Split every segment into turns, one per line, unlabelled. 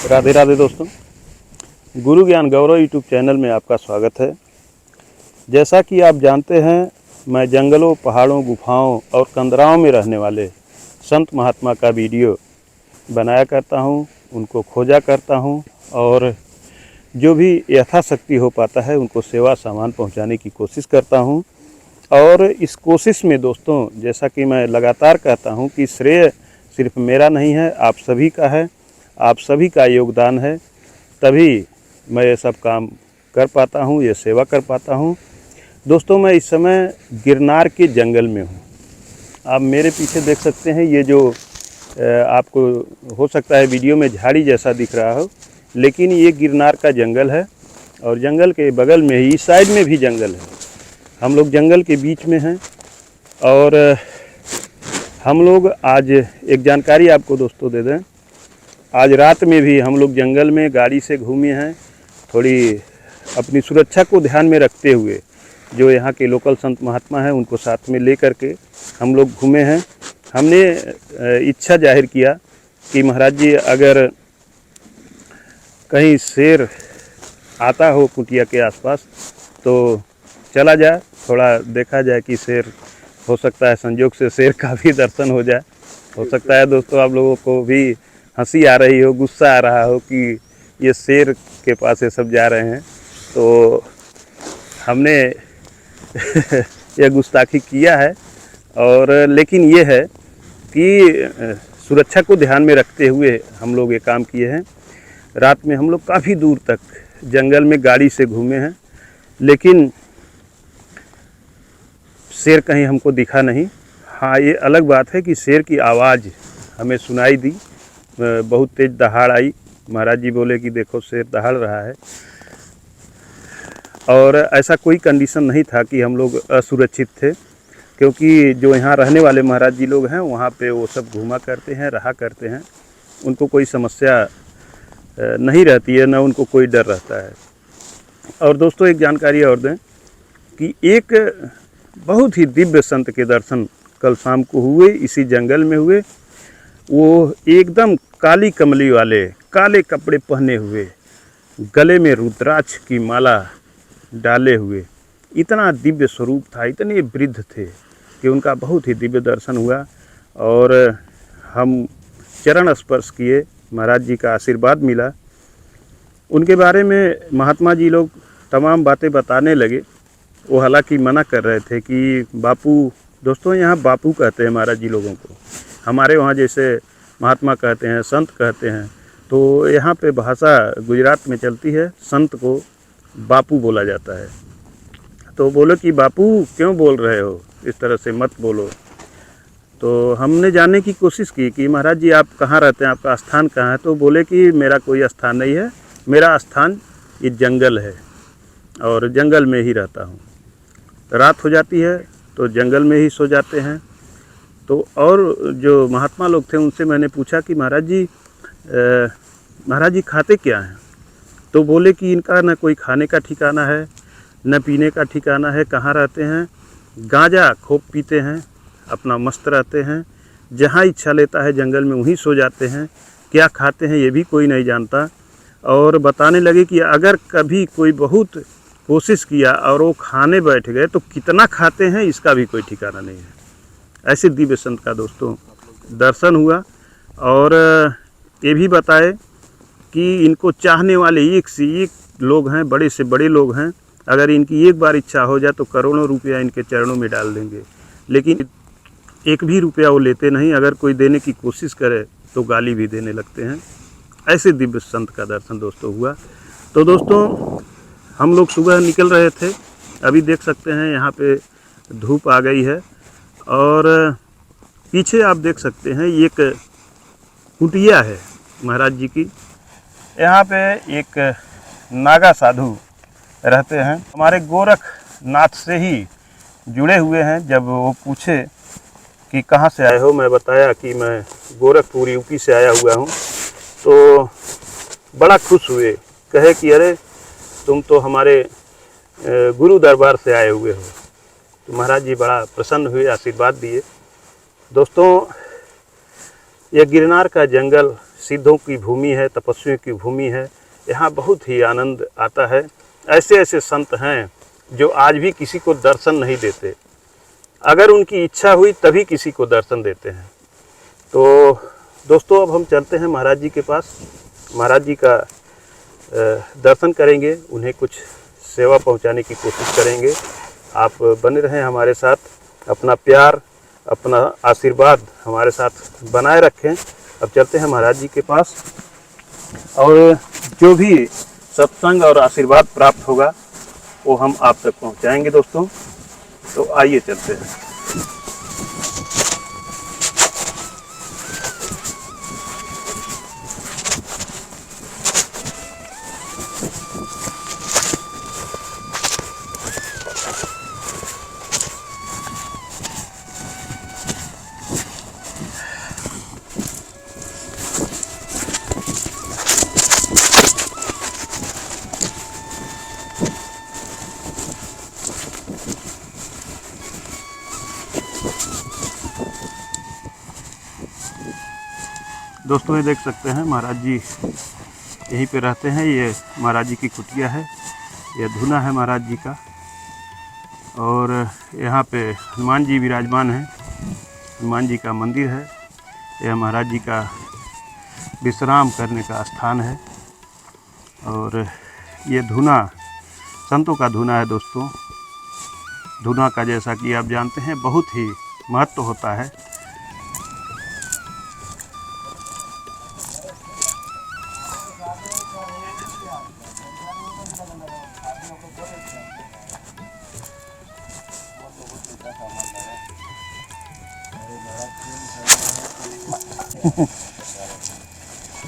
राधे राधे दोस्तों, गुरु ज्ञान गौरव YouTube channel में आपका स्वागत है। जैसा कि आप जानते हैं, मैं जंगलों, पहाड़ों, गुफाओं और कंदराओं में रहने वाले संत महात्मा का वीडियो बनाया करता हूं, उनको खोजा करता हूं और जो भी यथाशक्ति हो पाता है उनको सेवा सामान पहुंचाने की कोशिश करता हूं। और इस कोशिश में दोस्तों, जैसा कि मैं लगातार कहता हूं कि श्रेय सिर्फ मेरा नहीं है, आप सभी का है, आप सभी का योगदान है, तभी मैं ये सब काम कर पाता हूँ, ये सेवा कर पाता हूँ। दोस्तों, मैं इस समय गिरनार के जंगल में हूँ। आप मेरे पीछे देख सकते हैं, ये जो आपको हो सकता है वीडियो में झाड़ी जैसा दिख रहा हो, लेकिन ये गिरनार का जंगल है और जंगल के बगल में ही इस साइड में भी जंगल है। हम लोग जंगल के बीच में हैं और हम लोग आज एक जानकारी आपको दोस्तों दे दें, आज रात में भी हम लोग जंगल में गाड़ी से घूमे हैं, थोड़ी अपनी सुरक्षा को ध्यान में रखते हुए। जो यहाँ के लोकल संत महात्मा हैं उनको साथ में ले करके हम लोग घूमे हैं। हमने इच्छा जाहिर किया कि महाराज जी, अगर कहीं शेर आता हो कुटिया के आसपास तो चला जाए, थोड़ा देखा जाए कि शेर हो सकता है, संजोग से शेर का भी दर्शन हो जाए। हो सकता है दोस्तों आप लोगों को भी हंसी आ रही हो, गुस्सा आ रहा हो कि ये शेर के पास ये सब जा रहे हैं, तो हमने यह गुस्ताखी किया है। और लेकिन ये है कि सुरक्षा को ध्यान में रखते हुए हम लोग ये काम किए हैं। रात में हम लोग काफ़ी दूर तक जंगल में गाड़ी से घूमे हैं, लेकिन शेर कहीं हमको दिखा नहीं। हाँ, ये अलग बात है कि शेर की आवाज़ हमें सुनाई दी, बहुत तेज़ दहाड़ आई। महाराज जी बोले कि देखो शेर दहाड़ रहा है। और ऐसा कोई कंडीशन नहीं था कि हम लोग असुरक्षित थे, क्योंकि जो यहाँ रहने वाले महाराज जी लोग हैं वहाँ पे वो सब घूमा करते हैं, रहा करते हैं, उनको कोई समस्या नहीं रहती है, न उनको कोई डर रहता है। और दोस्तों, एक जानकारी और दें कि एक बहुत ही दिव्य संत के दर्शन कल शाम को हुए, इसी जंगल में हुए। वो एकदम काली कमली वाले, काले कपड़े पहने हुए, गले में रुद्राक्ष की माला डाले हुए, इतना दिव्य स्वरूप था, इतने वृद्ध थे कि उनका बहुत ही दिव्य दर्शन हुआ। और हम चरण स्पर्श किए, महाराज जी का आशीर्वाद मिला। उनके बारे में महात्मा जी लोग तमाम बातें बताने लगे। वो हालांकि मना कर रहे थे कि बापू, दोस्तों यहाँ बापू कहते हैं महाराज जी लोगों को, हमारे वहाँ जैसे महात्मा कहते हैं, संत कहते हैं, तो यहाँ पे भाषा गुजरात में चलती है, संत को बापू बोला जाता है। तो बोलो कि बापू क्यों बोल रहे हो, इस तरह से मत बोलो। तो हमने जानने की कोशिश की कि महाराज जी आप कहाँ रहते हैं, आपका स्थान कहाँ है। तो बोले कि मेरा कोई स्थान नहीं है, मेरा स्थान ये जंगल है और जंगल में ही रहता हूँ। रात हो जाती है तो जंगल में ही सो जाते हैं। तो और जो महात्मा लोग थे उनसे मैंने पूछा कि महाराज जी खाते क्या हैं। तो बोले कि इनका न कोई खाने का ठिकाना है, न पीने का ठिकाना है, कहाँ रहते हैं, गांजा खूब पीते हैं, अपना मस्त रहते हैं, जहाँ इच्छा लेता है जंगल में वहीं सो जाते हैं, क्या खाते हैं ये भी कोई नहीं जानता। और बताने लगे कि अगर कभी कोई बहुत कोशिश किया और वो खाने बैठ गए तो कितना खाते हैं इसका भी कोई ठिकाना नहीं है। ऐसे दिव्य संत का दोस्तों दर्शन हुआ। और ये भी बताए कि इनको चाहने वाले एक से एक लोग हैं, बड़े से बड़े लोग हैं। अगर इनकी एक बार इच्छा हो जाए तो करोड़ों रुपया इनके चरणों में डाल देंगे, लेकिन एक भी रुपया वो लेते नहीं। अगर कोई देने की कोशिश करे तो गाली भी देने लगते हैं। ऐसे दिव्य संत का दर्शन दोस्तों हुआ। तो दोस्तों, हम लोग सुबह निकल रहे थे, अभी देख सकते हैं यहाँ पे धूप आ गई है। और पीछे आप देख सकते हैं एक कुटिया है महाराज जी की। यहाँ पे एक नागा साधु रहते हैं, हमारे गोरखनाथ से ही जुड़े हुए हैं। जब वो पूछे कि कहाँ से आए हो, मैं बताया कि मैं गोरखपुर यूपी से आया हुआ हूँ, तो बड़ा खुश हुए। कहे कि अरे तुम तो हमारे गुरु दरबार से आए हुए हो। तो महाराज जी बड़ा प्रसन्न हुए, आशीर्वाद दिए। दोस्तों, यह गिरनार का जंगल सिद्धों की भूमि है, तपस्वियों की भूमि है। यहाँ बहुत ही आनंद आता है। ऐसे ऐसे संत हैं जो आज भी किसी को दर्शन नहीं देते, अगर उनकी इच्छा हुई तभी किसी को दर्शन देते हैं। तो दोस्तों अब हम चलते हैं महाराज जी के पास, महाराज जी का दर्शन करेंगे, उन्हें कुछ सेवा पहुंचाने की कोशिश करेंगे। आप बने रहें हमारे साथ, अपना प्यार अपना आशीर्वाद हमारे साथ बनाए रखें। अब चलते हैं महाराज जी के पास और जो भी सत्संग और आशीर्वाद प्राप्त होगा वो हम आप तक पहुंचाएंगे दोस्तों। तो आइए चलते हैं। दोस्तों ये देख सकते हैं महाराज जी यहीं पे रहते हैं। ये महाराज जी की कुटिया है, ये धुना है महाराज जी का। और यहाँ पे हनुमान जी विराजमान हैं, हनुमान जी का मंदिर है। यह महाराज जी का विश्राम करने का स्थान है। और ये धुना संतों का धुना है दोस्तों। धुना का जैसा कि आप जानते हैं बहुत ही महत्व होता है।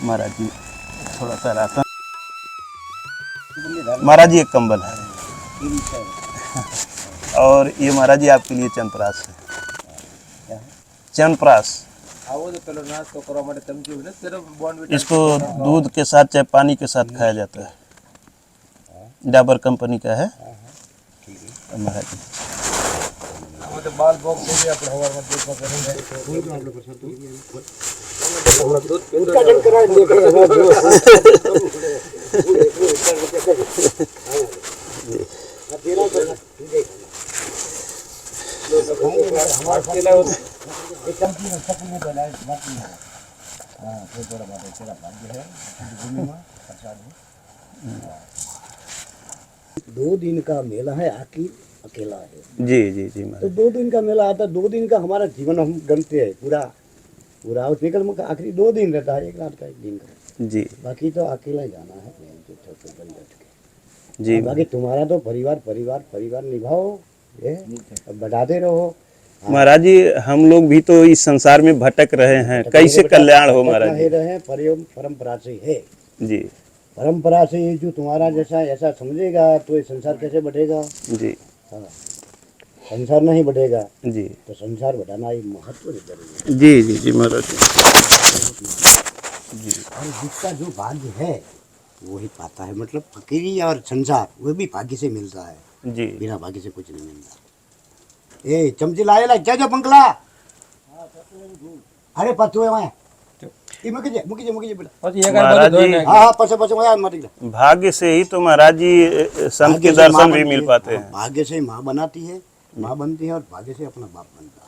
महाराज जी थोड़ा सा रास्ता, महाराज जी एक कंबल है और ये महाराज जी आपके लिए चंद्रप्रास है, चंद्रप्रास। इसको दूध के साथ चाहे पानी के साथ खाया जाता है। डाबर कंपनी का है महाराज जी।
दो दिन का मेला है, आखिर अकेला है।
जी जी जी
तो 2 दिन का मेला आता है, 2 दिन का हमारा जीवन हम गणते हैं पूरा पूरा। उसमें कल आखिरी 2 दिन रहता है, एक रात का 1 दिन का
जी।
बाकी तो अकेला ही जाना है
जी
बाकी तुम्हारा तो परिवार परिवार परिवार निभाओ, ये बढ़ाते रहो।
महाराज जी हम लोग भी तो इस संसार में भटक रहे हैं, कैसे कल्याण हो महाराज जी?
रहे परंपरा से है
जी,
परंपरा से जो तुम्हारा जैसा ऐसा समझेगा तो ये संसार कैसे बढ़ेगा?
जी
हाँ, संसार नहीं बढ़ेगा
जी
तो संसार बढ़ाना ये महत्व जरूरी है।
जी जी जी महाराज जी।
और जिसका जो भाग्य है वो ही पाता है, मतलब फकीरी और संसार वो भी भाग्य से मिलता है
जी।
बिना भाग्य से कुछ नहीं मिलता। ए चमची लाएला क्या जो पंखला अरे पत्तू है वहाँ ये मुकी
महाराज जी
हाँ पसे पसे वहाँ मत गया।
भाग्य से ही तो महाराज जी संत के दर्शन भी मिल पाते हैं।
भाग्य से माँ बनाती है, माँ बनती है और भाग्य से अपना बाप बनता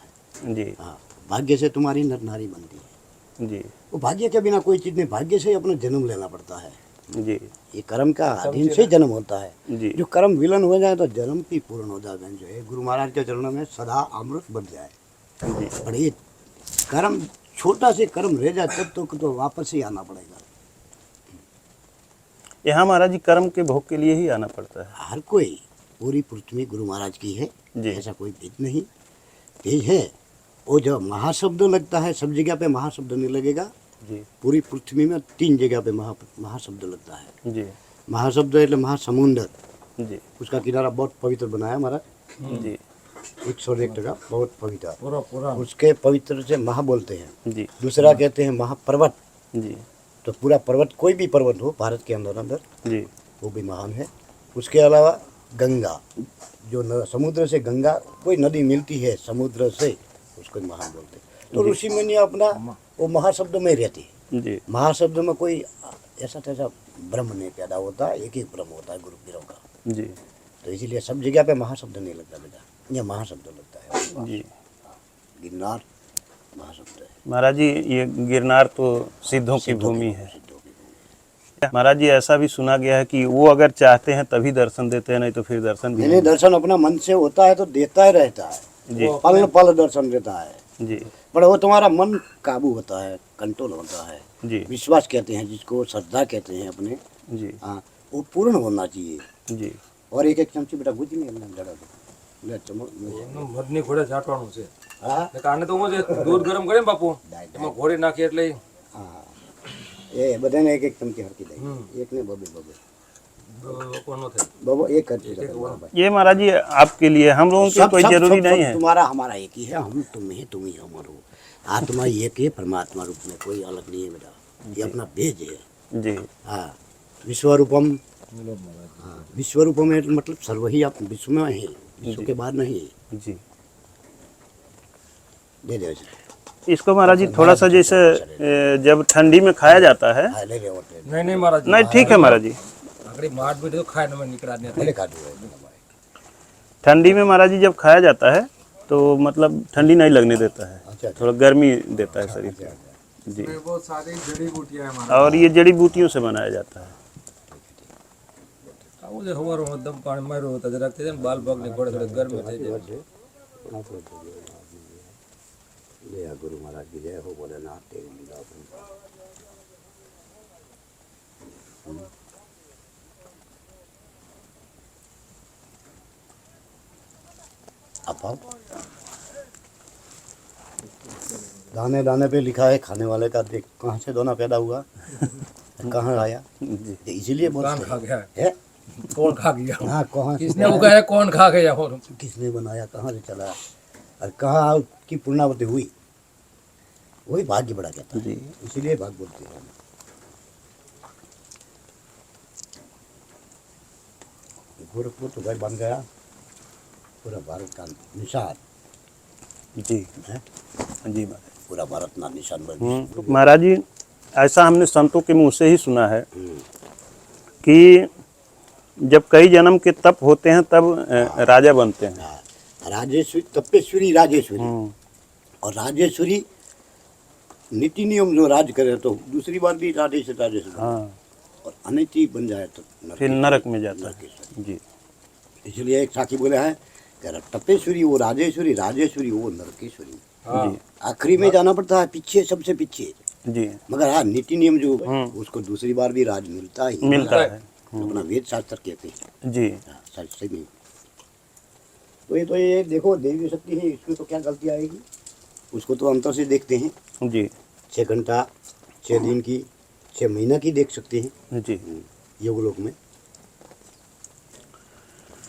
है।
जी
हाँ, भाग्य से तुम्हारी नर नारी बनती है।
जी
वो भाग्य के बिना कोई चीज़ नहीं, भाग्य से अपना जन्म लेना पड़ता है।
जी।
ये कर्म का अधीन से जन्म होता है।
जी।
जो कर्म विलन हो जाए तो जन्म भी पूर्ण हो जाए। जो है गुरु महाराज के चरणों में सदा अमृत बन जाए।
जी।
और ये कर्म छोटा से कर्म रह जाए तब तो वापस ही आना पड़ेगा।
यहाँ महाराज जी कर्म के भोग के लिए ही आना पड़ता है।
हर कोई पूरी पृथ्वी गुरु महाराज की है, ऐसा कोई भेद नहीं। भेद है वो जो महाशब्द लगता है, सब जगह पे महाशब्द नहीं लगेगा
जी।
पूरी पृथ्वी में 3 जगह पे महाशब्द लगता है जी। महाशब्द એટલે महासमुंदर
जी।
उसका किनारा बहुत पवित्र बनाया महाराज
जी।
101 बहुत पवित्र पूरा उसके पवित्र से महा बोलते हैं
जी।
दूसरा कहते हैं महापर्वत
जी।
तो पूरा पर्वत कोई भी पर्वत हो भारत के अंदर
जी
वो भी महान है। उसके अलावा गंगा जो समुद्र से गंगा कोई नदी मिलती है समुद्र से उसको महान बोलते हैं। तो ऋषि मुनि अपना वो महाशब्द में रहती है।
जी
महाशब्द में कोई ऐसा तैसा ब्रह्म नहीं पैदा होता, एक ही ब्रह्म होता है गुरु पीरों का।
जी
तो इसीलिए सब जगह पे महाशब्द नहीं लगता बेटा, ये महाशब्द लगता है।
जी।
गिरनार महाशब्द है।
महाराज जी ये गिरनार तो सिद्धों की भूमि है।
सिद्धों की भूमि।
महाराज जी ऐसा भी सुना गया है कि वो अगर चाहते हैं तभी दर्शन देते हैं, नहीं तो फिर दर्शन भी
नहीं, दर्शन अपना मन से होता है तो देता ही रहता है,
जी
पल पल दर्शन देता है।
जी
पर वो तुम्हारा मन काबू होता है, कंट्रोल होता है,
जी
विश्वास कहते हैं जिसको, श्रद्धा कहते हैं अपने।
जी
हाँ, वो पूर्ण होना चाहिए।
जी।
और एक एक चमची बेटा गुजी में अंदर जड़ा दो ले चमक
મધની ઘોડે ઝાટવાનું છે
हाँ
કારણે તો હું જે દૂધ ગરમ કરે ને બાપુ એમાં ઘોડી નાખી એટલે
हाँ, ये बधाने एक एक चमची हरकी दे, एक ने बबे बबे
કોનો થાય
बबो एक करके रखो भाई।
ये महाराज जी आपके लिए, हम लोगों की कोई जरूरी नहीं है।
तुम्हारा हमारा एक ही है, हम तुम ही हमारे हो। आत्मा एक ही परमात्मा रूप में, कोई अलग नहीं है बेटा, ये अपना भेज है।
जी
हाँ, विश्वरूपम। हाँ, विश्वरूपम है मतलब सर्व ही आप विश्व में है, विश्व के बाहर नहीं है।
जी।
दे दे
इसको महाराज जी थोड़ा सा जैसे जब ठंडी में खाया जाता है।
हाँ, ले ले और ले
નહીં નહીં મહારાજ
नहीं ठीक है महाराज जी,
આગળ માટ બીઠે તો ખાય ને નીકળા નહીં
ले खा दो भाई।
ठंडी में महाराज जी जब खाया जाता है तो मतलब ठंडी नहीं लगने देता है,
अच्छा
थोड़ा गर्मी देता है शरीर को। जी।
बहुत सारी जड़ी बूटियां है
और ये जड़ी बूटियों से बनाया जाता है।
આવું જે હવારો દમ પાણી માર્યો હતો જરાક તે બાલ ભાગ ને ઘોડે થોડે ગરમી થઈ જાય
ले आ गुरु महाराज की जय हो, भोलेनाथ तेरी लीला अपनी। आप आओ। दाने दाने पे लिखा है खाने वाले का, देख कहाँ से दोना पैदा हुआ, कहाँ आया,
जी
इसीलिए
कौन
बोलते
खा गया
हैं।
कौन खा गया
हाँ, कहाँ
किसने उगाया कौन खा गया और
किसने बनाया, कहाँ से चला और कहाँ की पूर्णावती हुई, वही भाग्य बड़ा कहता है।
जी।
इसीलिए भाग बोलते हैं। गोरखपुर तो घर बन गया पूरा भारत का निशान
जी
है,
जी महाराज।
पूरा भारत का निशान बन गया।
महाराज जी ऐसा हमने संतों के मुंह से ही सुना है कि जब कई जन्म के तप होते हैं तब राजा बनते हैं।
हाँ, राजेश्वरी तपेश्वरी राजेश्वरी, और राजेश्वरी नीति नियम जो राज करे तो दूसरी बार भी राजेश्वरी
हाँ,
और अनिति बन जाए तो
फिर नरक में जाता है। जी
इसलिए एक साखी बोले हैं कि तपेश्वरी वो राजेश्वरी, राजेश्वरी वो नरकेश्वरी।
जी
आखिरी में जाना पड़ता है, पीछे सबसे पीछे।
जी
मगर हाँ, नीति नियम जो उसको दूसरी बार भी राज मिलता ही
मिलता है।
अपना वेद शास्त्र कहते हैं।
जी
हाँ, सही में। तो ये देखो देवी शक्ति है, इसमें तो क्या गलती आएगी, उसको तो अंतर से देखते हैं।
जी
6 घंटा 6 दिन की 6 महीना की देख सकते हैं
जी
योगलोक में।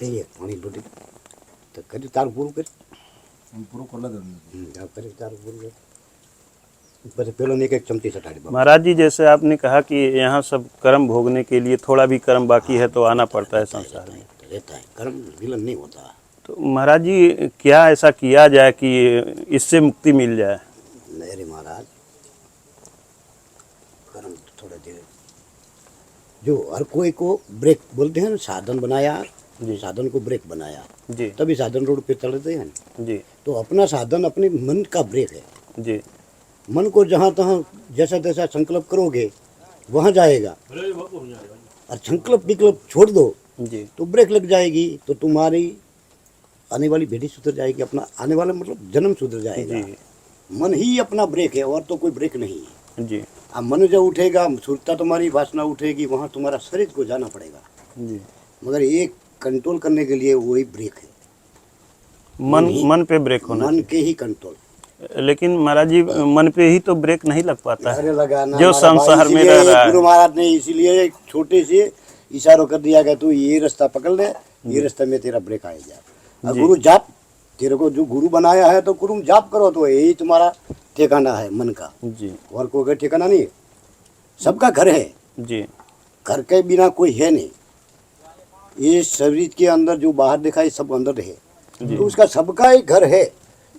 ये पानी लोटे तो करी तार पूરું कर
પૂરો કોલા દે
करे तार पूરું कर बस पहले एक एक चमची सटाड़ी बाबा।
महाराज जी जैसे आपने कहा कि यहाँ सब कर्म भोगने के लिए थोड़ा भी कर्म बाकी है तो आना पड़ता है संसार में।
रहता है, कर्म विलन नहीं होता।
तो महाराज जी क्या ऐसा किया जाए कि इससे मुक्ति मिल जाए?
नहीं रे महाराज, कर्म थोड़ा देर जो हर कोई को ब्रेक बोलते हैं ना, साधन बनाया, साधन को ब्रेक बनाया
जी
तभी साधन रोड पे चलते हैं ना।
जी
तो अपना साधन अपने मन का ब्रेक है।
जी
मन को जहाँ तहाँ जैसा तैसा संकल्प करोगे वहाँ जाएगा, और संकल्प विकल्प छोड़ दो
जी
तो ब्रेक लग जाएगी, तो तुम्हारी आने वाली पीढ़ी सुधर जाएगी, अपना आने वाला मतलब जन्म सुधर जाएगा।
जी
मन ही अपना ब्रेक है और तो कोई ब्रेक नहीं है।
जी
अब मन जो उठेगा, सुरता तुम्हारी वासना उठेगी, वहाँ तुम्हारा शरीर को जाना पड़ेगा।
जी
मगर ये कंट्रोल करने के लिए वही ब्रेक है,
मन पे ब्रेक होना
मन के ही कंट्रोल।
लेकिन महाराज जी मन पे ही तो ब्रेक नहीं लग पाता है
अरे लगाना
जो
हमारा
संसार
भाई,
में
इसीलिए
रह रहा
गुरु
है।
महाराज ने इसीलिए एक छोटे से इशारों कर दिया कि तू ये रास्ता पकड़ ले, ये रास्ते में तेरा ब्रेक आएगा। और गुरु जाप, तेरे को जो गुरु बनाया है तो गुरु जाप करो, तो यही तुम्हारा ठिकाना है मन का,
जी
और कोई ठिकाना नहीं है। सबका घर है,
जी
घर के बिना कोई है नहीं। ये शरीर के अंदर जो बाहर दिखाई सब अंदर है, तो उसका सबका ही घर है।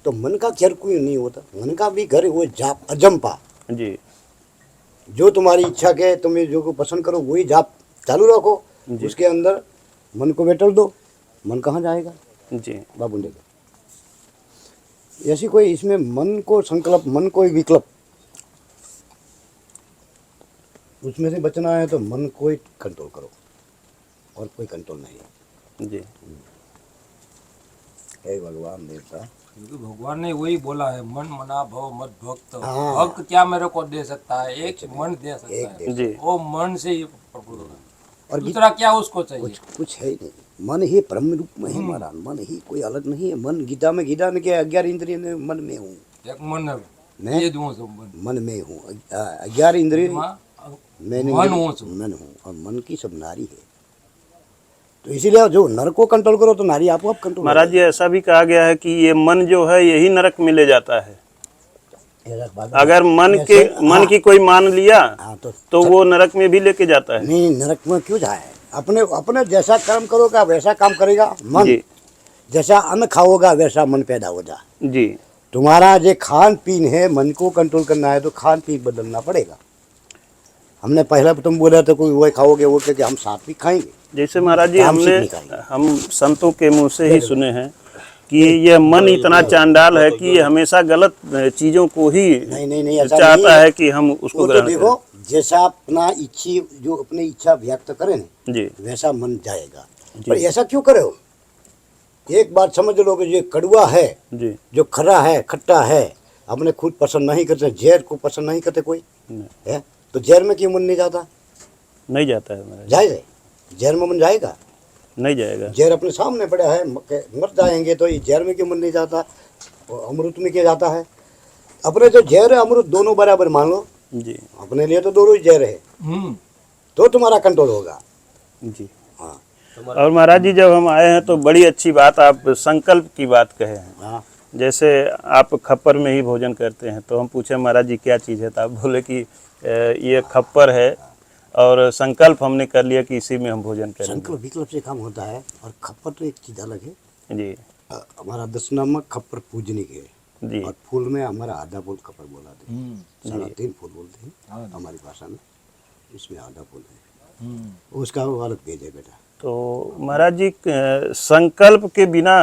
तो मन का घर कोई नहीं होता, मन का भी घर है, वो जाप अजंपा।
जी
जो तुम्हारी इच्छा के तुम्हें जो को पसंद करो वही जाप चालू रखो। उसके अंदर मन को बैठल दो, मन कहाँ जाएगा
जी
बाबू ने। ऐसी कोई इसमें मन को संकल्प, मन को विकल्प, उसमें से बचना है तो मन को ही कंट्रोल करो और कोई कंट्रोल नहीं है।
जी
हे भगवान देवता,
क्योंकि भगवान ने वही बोला है, मन मना भव मत भक्त।
हाँ।
भक्त क्या मेरे को दे सकता है, एक मन दे सकता
एक
है,
दे
जी
वो मन से ही प्रफुल्ल होगा।
और
दूसरा क्या उसको चाहिए?
कुछ है ही नहीं। मन ही ब्रह्म रूप में है हमारा, मन ही कोई अलग नहीं है। मन गीता में के 11 इंद्रिय में मन में हूँ,
एक मन है,
मैं
ये दूं सब मन।
मन में हूँ। 11 इंद्रिय मैंने
मन हूँ सब।
मन हूँ और मन की सब नारी है। तो इसीलिए जो नर को कंट्रोल करो तो नारी आपको आप कंट्रोल।
महाराज जी ऐसा भी कहा गया है कि ये मन जो है यही नरक में ले जाता है। अगर मन की कोई मान लिया
हाँ
तो वो नरक में भी लेके जाता है।
नहीं, नरक में क्यों जाए? अपने अपने जैसा कर्म करोगा वैसा काम करेगा मन।
जी
जैसा अन्न खाओगा वैसा मन पैदा होगा।
जी
तुम्हारा जो खान पीन है, मन को कंट्रोल करना है तो खान पीन बदलना पड़ेगा। हमने पहले तुम बोला था कोई वो खाओगे वो कि हम सात्विक खाएंगे।
जैसे महाराज जी
तामसिक
हमने
नहीं खाएंगे।
हम संतों के मुंह से ही सुने हैं कि ये मन इतना चांडाल है कि ये हमेशा गलत चीजों को ही
नहीं ऐसा
चाहता
नहीं
है कि हम उसको
वो तो
ग्रहण
देखो, जैसा अपना इच्छी जो अपनी इच्छा व्यक्त करे ना
करें। जी
वैसा मन जाएगा। पर ऐसा क्यों करे हो? एक बात समझ लो कि ये कड़वा है,
जी
जो खरा है, खट्टा है, अपने खुद पसंद नहीं करते, जहर को पसंद नहीं करते कोई
नहीं,
है, तो जहर में क्यों मन नहीं जाता?
नहीं जाता है महाराज,
जाए जहर में मन जाएगा?
नहीं जाएगा।
जहर अपने सामने पड़ा है, मर जाएंगे तो ये जहर में क्यों मन नहीं जाता? और अमृत में क्या जाता है? अपने जो जहर है अमृत दोनों बराबर मान लो,
जी
अपने लिए तो दोनों ही जहर है, तो तुम्हारा कंट्रोल होगा।
जी
हाँ
और महाराज जी जब हम आए हैं तो बड़ी अच्छी बात आप संकल्प की बात कहे हैं।
हाँ
जैसे आप खप्पर में ही भोजन करते हैं तो हम पूछे महाराज जी क्या चीज़ है, तो आप बोले कि ये खप्पर है और संकल्प हमने कर लिया कि इसी में हम भोजन करेंगे।
संकल्प विकल्प से काम होता है। और खप्पर तो एक चीज़ अलग है।
जी
हमारा 10 नामक खप्पर पूजने के,
जी
और फूल में हमारा आधा फूल खप्पर बोला थे, 3.5 फूल बोलते हैं हमारी भाषा में, इसमें आधा फूल है, उसका वो अलग पेज है बेटा।
तो महाराज जी संकल्प के बिना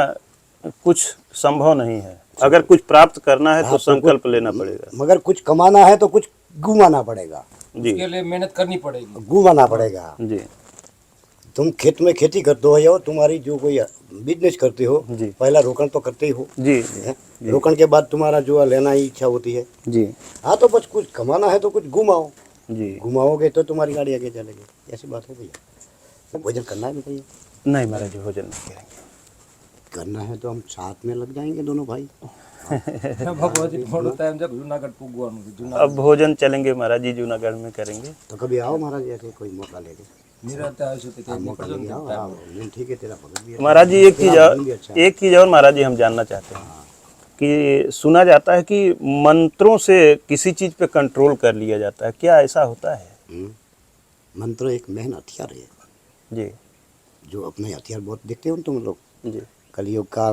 कुछ संभव नहीं है। अगर कुछ प्राप्त करना है तो संकल्प लेना पड़ेगा,
मगर कुछ कमाना है तो कुछ घुमाना पड़ेगा,
जी
उसके लिए मेहनत करनी पड़ेगी,
घुमाना पड़ेगा।
जी
तुम खेत में खेती करते हो या तुम्हारी जो कोई बिजनेस करते हो,
जी
पहला रोकन तो करते ही हो,
जी
है? रोकन के बाद तुम्हारा जो लेना ही इच्छा होती है।
जी
हाँ तो बस कुछ कमाना है तो कुछ घुमाओ,
जी
घुमाओगे तो तुम्हारी गाड़ी आगे चलेगी। ऐसी बात है भैया। तो भोजन करना है भैया,
नहीं महाराज जी भोजन नहीं करेंगे।
करना है तो हम साथ में लग जाएंगे दोनों भाई।
भगवती थोड़ा टाइम जब जूनागढ़ पुगवान
अब भोजन चलेंगे महाराज जी जूनागढ़ में करेंगे।
तो कभी आओ महाराज, ऐसे कोई मौका लेके
निरंतर आयुष्य के
हाँ, मौका लेके आओ। हाँ नहीं ठीक है, तेरा भगत भी है।
महाराज जी
अच्छा।
एक चीज़ और महाराज जी हम जानना चाहते हैं कि सुना जाता है कि मंत्रों से किसी चीज़ पे कंट्रोल कर लिया जाता है, क्या ऐसा होता है?
मंत्र एक मेन हथियार है।
जी
जो अपने हथियार बहुत देखते हो तुम लोग,
जी
कलयुग का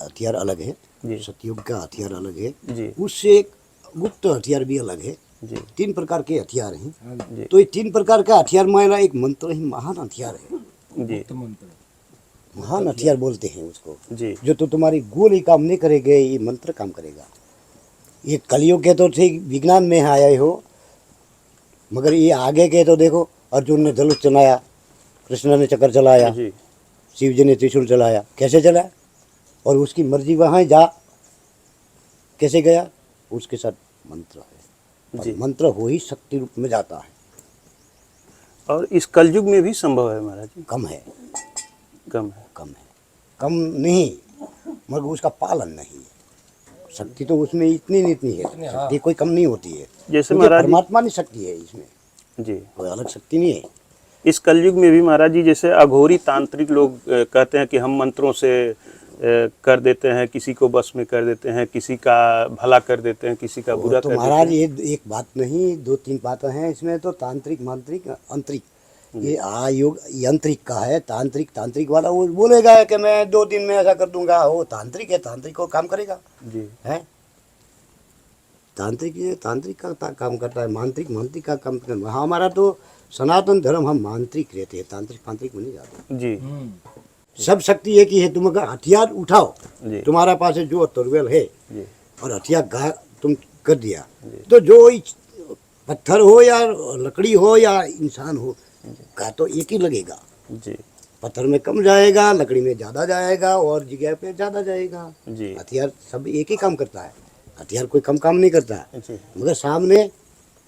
हथियार अलग है,
जी
सतयुग का हथियार अलग है,
जी
उससे एक गुप्त हथियार भी अलग है।
जी
3 प्रकार के हथियार हैं।
जी
तो ये 3 प्रकार का हथियार मेरा एक मंत्र ही महान हथियार है,
जी
मंत्र
महान हथियार बोलते हैं उसको।
जी
जो तो तुम्हारी गोली काम नहीं करेगा, ये मंत्र काम करेगा। ये कलयुग के तो ठीक विज्ञान में आए हो, मगर ये आगे के तो देखो, अर्जुन ने धनुष चलाया, कृष्ण ने चक्र चलाया,
जी
शिव जी ने त्रिशूल चलाया, कैसे चलाया? और उसकी मर्जी वहाँ जा कैसे गया? उसके साथ मंत्र है,
जी।
और मंत्र हो ही शक्ति रूप में जाता है।
और इस कलयुग में भी संभव है महाराज जी?
कम है,
कम है।
कम है, कम नहीं, मगर उसका पालन नहीं है। शक्ति तो उसमें इतनी है, शक्ति कोई कम नहीं होती है।
जैसे
क्योंकि
महाराज जी
परमात्मा की शक्ति है इसमें,
जी
कोई अलग शक्ति नहीं है।
इस कलयुग में भी महाराज जी जैसे अघोरी तांत्रिक लोग कहते हैं कि हम मंत्रों से कर देते हैं, किसी को बस में कर देते हैं, किसी का भला कर देते हैं, किसी का बुरा
तो
कर
महाराज
देते
ये एक बात नहीं, 2-3 बातें हैं इसमें। तो तांत्रिक मांत्रिक अंतरिक, ये आयोग यंत्रिक का है। तांत्रिक वाला वो बोलेगा कि मैं 2 दिन में ऐसा कर दूंगा, वो तांत्रिक है, तांत्रिक को काम करेगा
हैं। जी
है। तांत्रिक ये तांत्रिक का काम करता है, मांत्रिक मांत्रिक का काम करता है। हाँ, हमारा तो सनातन धर्म हम मांत्रिक रहते हैं, तांत्रिक फांत्रिक में नहीं जाते।
जी
सब शक्ति एक ही है। तुम अगर हथियार उठाओ,
जी
तुम्हारा पास जो तुरवेल है
जी
और हथियार तुम कर दिया, तो जो पत्थर हो या लकड़ी हो या इंसान हो, घा तो एक ही लगेगा।
जी
पत्थर में कम जाएगा, लकड़ी में ज़्यादा जाएगा और जगह पे ज़्यादा जाएगा।
जी
हथियार सब एक ही काम करता है, हथियार कोई कम काम नहीं करता है,
जी
मगर सामने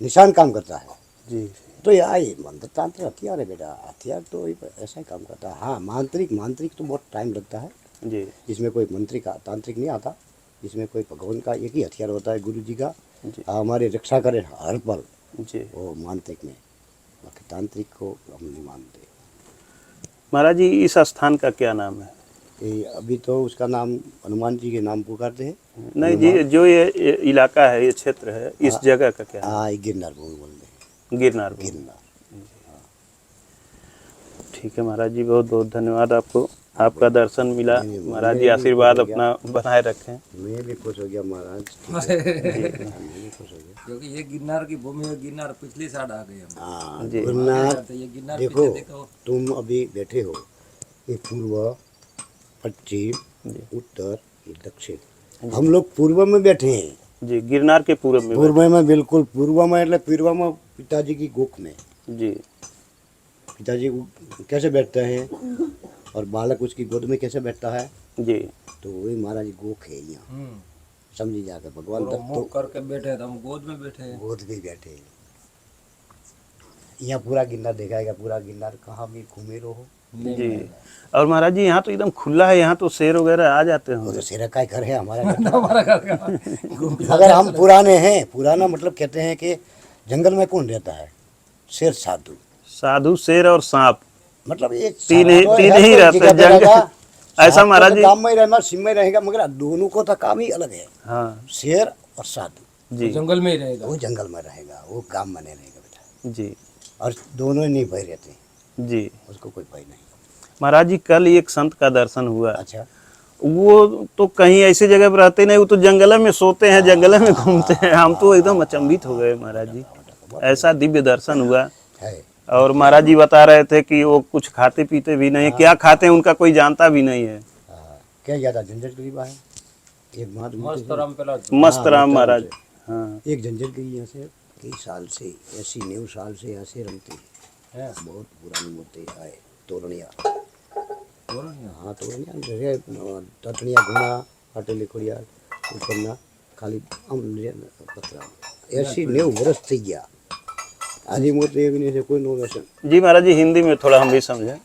निशान काम करता है।
जी
तो ये मंत्र तंत्र हथियार है बेटा, हथियार तो ऐसा ही काम करता है। हाँ, मांत्रिक मांत्रिक तो बहुत टाइम लगता है,
जी
इसमें कोई मंत्रिक तांत्रिक नहीं आता, इसमें कोई भगवान का एक ही हथियार होता है, गुरु जी का,
जी
हमारी रक्षा करे हर पल,
जी।
वो मांत्रिक में। बाकी तांत्रिक को हम नहीं मानते।
महाराज जी इस स्थान का क्या नाम है?
ये अभी तो उसका नाम हनुमान जी के नाम पुकारते हैं।
नहीं जी, जो ये इलाका है, ये क्षेत्र है, इस जगह का क्या नाम?
हाँ, गिरनार भूमि बोलते हैं,
गिरनार भूमि।
गिरनार।
ठीक है महाराज जी, बहुत बहुत धन्यवाद आपको, आपका दर्शन मिला।
नहीं,
महाराज जी
मैं भी
आशीर्वाद
खुश हो गया।
अपना बनाए रखें।
मैं भी खुश हो गया महाराज, मैं भी खुश हो गया।
क्योंकि ये गिरनार की भूमि है, गिरनार पिछली साइड आ गए हम।
हाँ,
जी।
गिरनार
ये गिरनार
देखो,
पीछे देखो।
तुम अभी बैठे हो, ये पूर्व, पश्चिम,
जी
उत्तर, ये दक्षिण, हम लोग पूर्व में बैठे हैं।
जी, गिरनार के पूर्व में
पूर्व में, बिल्कुल पूर्व में, એટલે पूर्व में पिताजी की गोख में।
जी
पिताजी कैसे बैठते हैं और बालक उसकी गोद में कैसे बैठता है,
जी
तो वही महाराज जी गोख है यहाँ, समझी जाकर भगवान
और
दत्त
मुंह
तो
करके बैठे तो हम गोद में बैठे हैं।
गोद में बैठे हैं। यहाँ पूरा गिरनार दिखाएगा, पूरा गिरनार कहाँ भी घूमे रहो।
जी। और महाराज जी यहाँ तो एकदम खुला है, यहाँ तो शेर वगैरह आ जाते
वो
हैं।
तो शेर का ही घर है हमारा घर।
हमारा घर का
मगर हम पुराने हैं, पुराना मतलब कहते हैं कि जंगल में कौन रहता है, शेर साधु,
साधु, शेर और सांप,
मतलब ये
तीन ही
हर
रहते
जगह
हैं
पे रहेगा।
जंगल। ऐसा
सांप का
महाराज
तो
जी।
काम में ही रहना, सिम में रहेगा, मगर दोनों को तो काम ही अलग है।
हाँ
शेर और साधु
जी
जंगल में ही रहेगा।
वो जंगल में रहेगा, वो काम में नहीं रहेगा बेटा।
जी
और दोनों ही नहीं भय रहते,
जी।
उसको कोई भय नहीं।
महाराज जी कल एक संत का दर्शन हुआ,
अच्छा,
वो तो कहीं ऐसी जगह पर रहते नहीं, वो तो जंगल में सोते हैं, जंगल में घूमते हैं। हम तो एकदम अचंभित हो गए महाराज जी, ऐसा दिव्य दर्शन हुआ।
है।
और महाराज जी बता रहे थे कि वो कुछ खाते पीते भी नहीं है, क्या खाते हैं उनका कोई जानता भी नहीं है।
क्या ज्यादा झंझट गरीबा है, एक
मस्त राम पेला
मस्त राम महाराज। हाँ
एक झंझट गई यहाँ से कई साल से, 80-90 साल से ऐसे रमती है, बहुत पुरानी मूर्ति है, तोरणिया। हाँ, तोरणिया जैसे तटनिया घोड़ा अटेली खोड़िया उपरना खाली आम पतरा 80-90 वर्ष થઈ ગયા। आजी मूर्ति एक नहीं से कोई नो वैसे।
जी महाराज जी, हिंदी में थोड़ा हम भी समझे।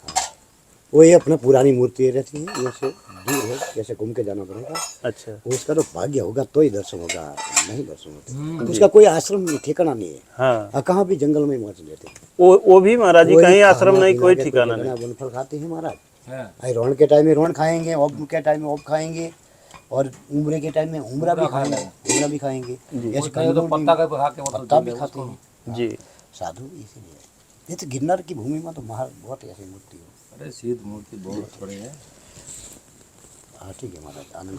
वो ये अपना पुरानी मूर्ति रहती है, यहाँ से दूर है, कैसे घूम के जाना पड़ेगा।
अच्छा
उसका तो भाग्य होगा तो ही दर्शन होगा, नहीं दर्शन होते। उसका कोई आश्रम नहीं, ठिकाना नहीं है।
हाँ,
कहाँ भी जंगल में मच लेते हैं।
वो भी महाराज जी,
कोई
कहीं आश्रम
खाना
नहीं,
पीना
कोई
के
ठिकाना
जगह
नहीं।
वनफल खाते हैं महाराज।
है।
रोहन के टाइम में रोहन खाएंगे, ओब के टाइम में ओब खाएंगे, और उम्र के टाइम में उम्रा भी खाएंगे, उम्रा भी खाएंगे। ऐसे
तो पत्ता का खा के वो तो
पत्ता भी खाते हैं
जी।
साधु, इसीलिए ये तो गिरनार की भूमि में तो बहुत ऐसी मूर्ति हो।
अरे सिद्ध मूर्ति बहुत बड़े हैं।
हाँ ठीक है महाराज, आनंद।